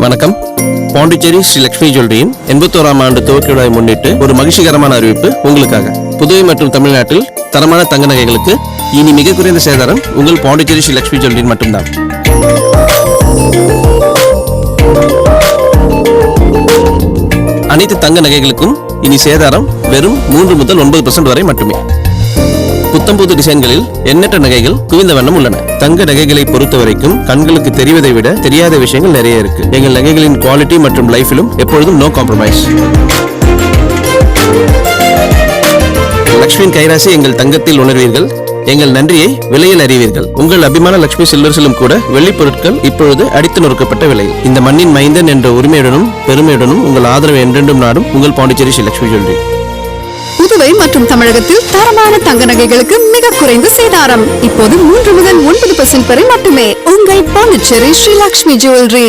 வணக்கம். பாண்டிச்சேரி ஸ்ரீ லட்சுமி ஜுவல்லரியின் 81ஆம் ஆண்டு துவக்க விழாவை முன்னிட்டு ஒரு மகிழ்ச்சிகரமான அறிவிப்பு உங்களுக்காக. புதுவை மற்றும் தமிழ்நாட்டில் தரமான தங்க நகைகளுக்கு இனி மிக குறைந்த சேதாரம் உங்கள் பாண்டிச்சேரி ஸ்ரீ லட்சுமி ஜுவல்லரியின் மட்டும்தான். அனைத்து தங்க நகைகளுக்கும் இனி சேதாரம் வெறும் 3 முதல் 9% வரை மட்டுமே. புத்தம்புது டிசைன்களில் எண்ணற்ற நகைகள் குவிந்த வண்ணம் உள்ளன. தங்க நகைகளை பொறுத்த வரைக்கும் கண்களுக்கு தெரிவதை விட தெரியாத விஷயங்கள் நிறைய இருக்கு. எங்கள் நகைகளின் குவாலிட்டி மற்றும் லைஃபிலும் எப்பொழுதும் நோ காம்ப்ரமைஸ். லட்சுமியின் கைராசி எங்கள் தங்கத்தில் உணர்வீர்கள். எங்கள் நன்றியை விலையில் அறிவீர்கள். உங்கள் அபிமான லட்சுமி சில்வர்ஸிலும் கூட வெள்ளி பொருட்கள் இப்பொழுது அடித்து நொறுக்கப்பட்ட விலையில். இந்த மண்ணின் மைந்தன் என்ற உரிமையுடனும் பெருமையுடனும் உங்கள் ஆதரவு என்றென்றும் நாடும் உங்கள் பாண்டிச்சேரி ஸ்ரீ லட்சுமி ஜுவல்லரி. புதுவை மற்றும் தமிழகத்தில் தரமான தங்க நகைகளுக்கு மிக குறைந்த சேதாரம். இப்போது 3 முதல் 9% வரை மட்டுமே. உங்கள் பாண்டிச்சேரி ஸ்ரீ லட்சுமி ஜுவல்லரி.